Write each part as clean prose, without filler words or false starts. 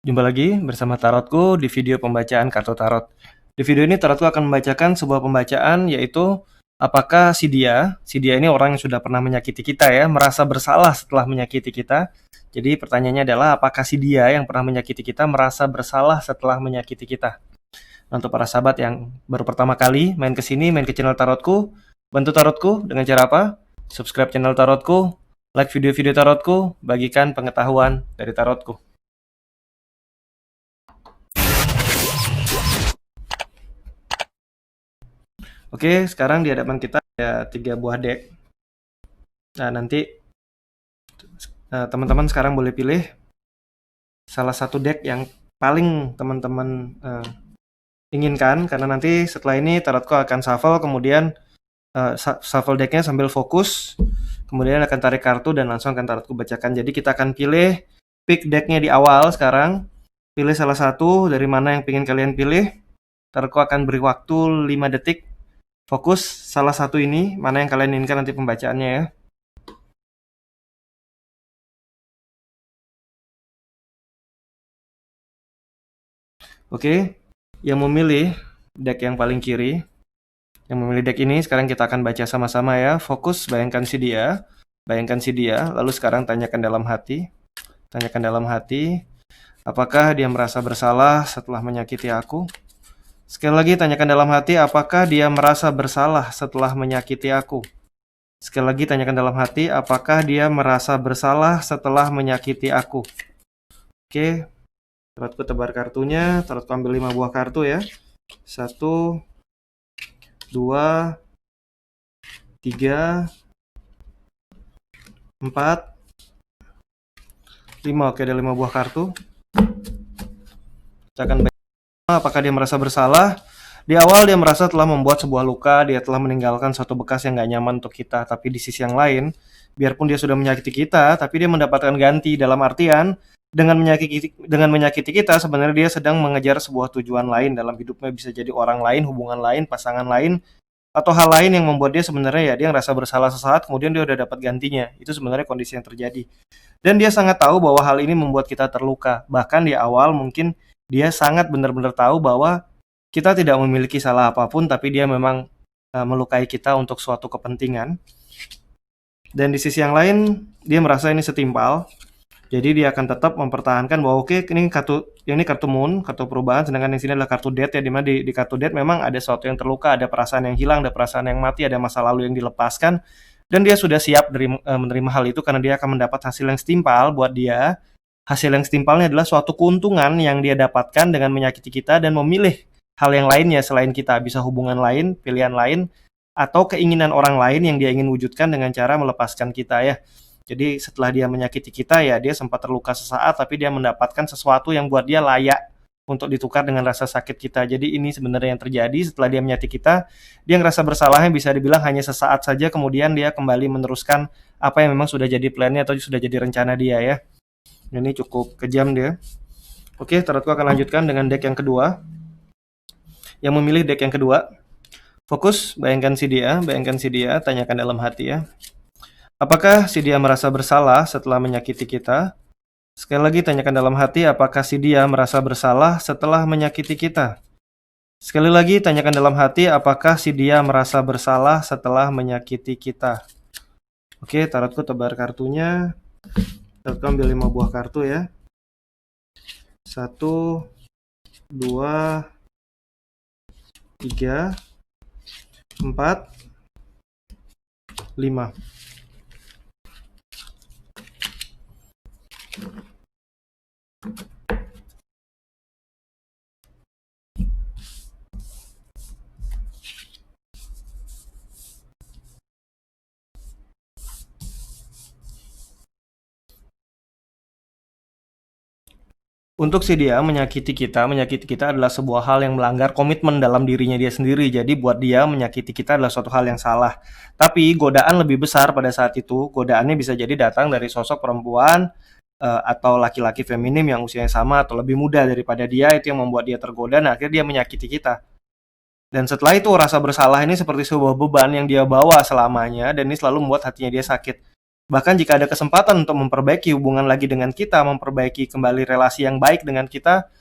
Jumpa lagi bersama Tarotku di video pembacaan kartu tarot. Di video ini Tarotku akan membacakan sebuah pembacaan, yaitu apakah si dia ini orang yang sudah pernah menyakiti kita ya, merasa bersalah setelah menyakiti kita. Jadi pertanyaannya adalah apakah si dia yang pernah menyakiti kita merasa bersalah setelah menyakiti kita. Nah, untuk para sahabat yang baru pertama kali main ke sini, main ke channel Tarotku, bantu Tarotku dengan cara apa? Subscribe channel Tarotku, like video-video Tarotku, bagikan pengetahuan dari Tarotku. Oke, sekarang di hadapan kita ada 3 buah deck. Nah, nanti teman-teman sekarang boleh pilih salah satu deck yang paling teman-teman inginkan, karena nanti setelah ini Tarotku akan shuffle, kemudian shuffle decknya sambil fokus, kemudian akan tarik kartu dan langsung akan Tarotku bacakan. Jadi kita akan pick decknya di awal sekarang. Pilih salah satu dari mana yang ingin kalian pilih. Tarotku akan beri waktu 5 detik. Fokus salah satu ini, mana yang kalian inginkan nanti pembacaannya ya. Oke, yang memilih deck yang paling kiri, yang memilih deck ini sekarang kita akan baca sama-sama ya. Fokus, bayangkan si dia, lalu sekarang tanyakan dalam hati, apakah dia merasa bersalah setelah menyakiti aku? Sekali lagi tanyakan dalam hati, apakah dia merasa bersalah setelah menyakiti aku? Sekali lagi tanyakan dalam hati, apakah dia merasa bersalah setelah menyakiti aku? Oke, Tarotku tebar kartunya, Tarotku ambil 5 buah kartu ya. 1, 2, 3, 4, 5. Oke, ada 5 buah kartu. Kita akan baca apakah dia merasa bersalah. Di awal dia merasa telah membuat sebuah luka, dia telah meninggalkan suatu bekas yang gak nyaman untuk kita. Tapi di sisi yang lain, biarpun dia sudah menyakiti kita, tapi dia mendapatkan ganti. Dalam artian, dengan menyakiti kita, sebenarnya dia sedang mengejar sebuah tujuan lain dalam hidupnya. Bisa jadi orang lain, hubungan lain, pasangan lain, atau hal lain yang membuat dia sebenarnya ya dia ngerasa bersalah sesaat, kemudian dia udah dapat gantinya. Itu sebenarnya kondisi yang terjadi. Dan dia sangat tahu bahwa hal ini membuat kita terluka. Bahkan di awal mungkin dia sangat benar-benar tahu bahwa kita tidak memiliki salah apapun, tapi dia memang melukai kita untuk suatu kepentingan. Dan di sisi yang lain, dia merasa ini setimpal. Jadi dia akan tetap mempertahankan bahwa oke, ini kartu moon, kartu perubahan, sedangkan di sini adalah kartu death ya, dimana di kartu death memang ada sesuatu yang terluka, ada perasaan yang hilang, ada perasaan yang mati, ada masa lalu yang dilepaskan, dan dia sudah siap menerima hal itu karena dia akan mendapat hasil yang setimpal buat dia. Hasil yang setimpalnya adalah suatu keuntungan yang dia dapatkan dengan menyakiti kita dan memilih hal yang lainnya selain kita, bisa hubungan lain, pilihan lain, atau keinginan orang lain yang dia ingin wujudkan dengan cara melepaskan kita ya. Jadi setelah dia menyakiti kita ya dia sempat terluka sesaat, tapi dia mendapatkan sesuatu yang buat dia layak untuk ditukar dengan rasa sakit kita. Jadi ini sebenarnya yang terjadi setelah dia menyakiti kita, dia ngerasa bersalahnya bisa dibilang hanya sesaat saja, kemudian dia kembali meneruskan apa yang memang sudah jadi plannya atau sudah jadi rencana dia ya. Ini cukup kejam dia. Oke, Tarotku akan lanjutkan dengan deck yang kedua. Yang memilih deck yang kedua, fokus, bayangkan si dia, tanyakan dalam hati ya. Apakah si dia merasa bersalah setelah menyakiti kita? Sekali lagi tanyakan dalam hati, apakah si dia merasa bersalah setelah menyakiti kita? Sekali lagi tanyakan dalam hati, apakah si dia merasa bersalah setelah menyakiti kita? Oke, Tarotku tebar kartunya. Tarotku ambil 5 buah kartu ya. 1, 2, 3, 4, 5. Untuk si dia menyakiti kita adalah sebuah hal yang melanggar komitmen dalam dirinya dia sendiri. Jadi buat dia menyakiti kita adalah suatu hal yang salah. Tapi godaan lebih besar pada saat itu. Godaannya bisa jadi datang dari sosok perempuan atau laki-laki feminim yang usianya sama atau lebih muda daripada dia. Itu yang membuat dia tergoda, nah akhirnya dia menyakiti kita. Dan setelah itu rasa bersalah ini seperti sebuah beban yang dia bawa selamanya, dan ini selalu membuat hatinya dia sakit. Bahkan jika ada kesempatan untuk memperbaiki hubungan lagi dengan kita, memperbaiki kembali relasi yang baik dengan kita,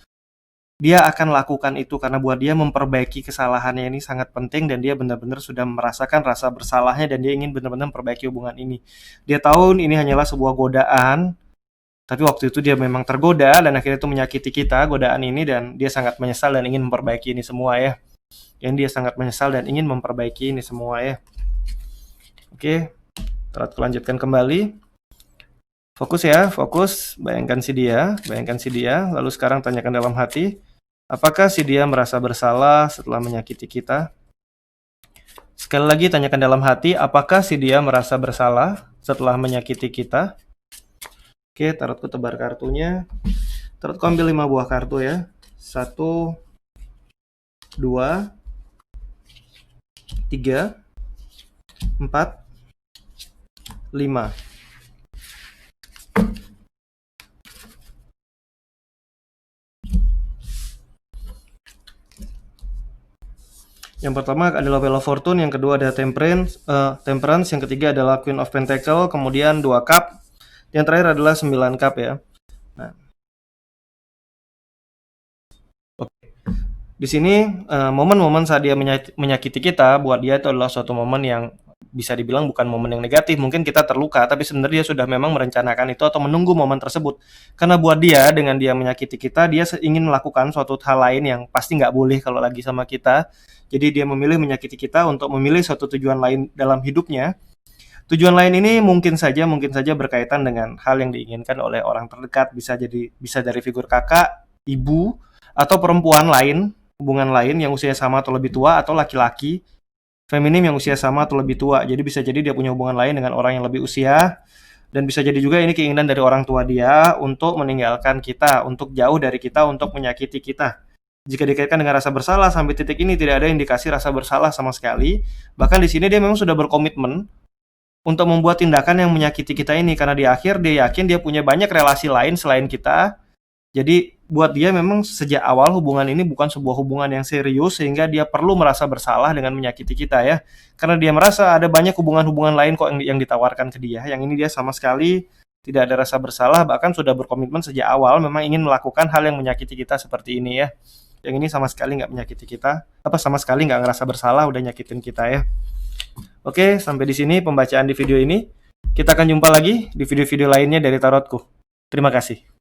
dia akan lakukan itu karena buat dia memperbaiki kesalahannya ini sangat penting dan dia benar-benar sudah merasakan rasa bersalahnya dan dia ingin benar-benar memperbaiki hubungan ini. Dia tahu ini hanyalah sebuah godaan, tapi waktu itu dia memang tergoda dan akhirnya itu menyakiti kita, godaan ini, dan dia sangat menyesal dan ingin memperbaiki ini semua ya. Yang dia sangat menyesal dan ingin memperbaiki ini semua ya. Oke, terus lanjutkan kembali. Fokus ya, fokus. Bayangkan si dia. Lalu sekarang tanyakan dalam hati, apakah si dia merasa bersalah setelah menyakiti kita? Sekali lagi tanyakan dalam hati, apakah si dia merasa bersalah setelah menyakiti kita? Oke, tarotku tebar kartunya. Tarotku ambil 5 buah kartu ya. 1, 2, 3, 4, 5. Yang pertama adalah Wheel of Fortune, yang kedua ada Temperance, yang ketiga adalah Queen of Pentacle, kemudian 2 cup, yang terakhir adalah 9 cup ya. Nah, di sini momen-momen saat dia menyakiti kita, buat dia itu adalah suatu momen yang bisa dibilang bukan momen yang negatif. Mungkin kita terluka, tapi sebenarnya dia sudah memang merencanakan itu atau menunggu momen tersebut. Karena buat dia, dengan dia menyakiti kita, dia ingin melakukan suatu hal lain yang pasti nggak boleh kalau lagi sama kita. Jadi dia memilih menyakiti kita untuk memilih suatu tujuan lain dalam hidupnya. Tujuan lain ini mungkin saja berkaitan dengan hal yang diinginkan oleh orang terdekat, bisa dari figur kakak, ibu, atau perempuan lain, hubungan lain yang usia sama atau lebih tua, atau laki-laki feminim yang usia sama atau lebih tua. Jadi bisa jadi dia punya hubungan lain dengan orang yang lebih usia, dan bisa jadi juga ini keinginan dari orang tua dia untuk meninggalkan kita, untuk jauh dari kita, untuk menyakiti kita. Jika dikaitkan dengan rasa bersalah, sampai titik ini tidak ada indikasi rasa bersalah sama sekali. Bahkan di sini dia memang sudah berkomitmen untuk membuat tindakan yang menyakiti kita ini, karena di akhir dia yakin dia punya banyak relasi lain selain kita. Jadi buat dia memang sejak awal hubungan ini bukan sebuah hubungan yang serius, sehingga dia perlu merasa bersalah dengan menyakiti kita ya. Karena dia merasa ada banyak hubungan-hubungan lain kok yang ditawarkan ke dia. Yang ini dia sama sekali tidak ada rasa bersalah, bahkan sudah berkomitmen sejak awal memang ingin melakukan hal yang menyakiti kita seperti ini ya. Yang ini sama sekali nggak menyakiti kita, sama sekali nggak ngerasa bersalah udah nyakitin kita ya. Oke, sampai di sini pembacaan di video ini. Kita akan jumpa lagi di video-video lainnya dari tarotku. Terima kasih.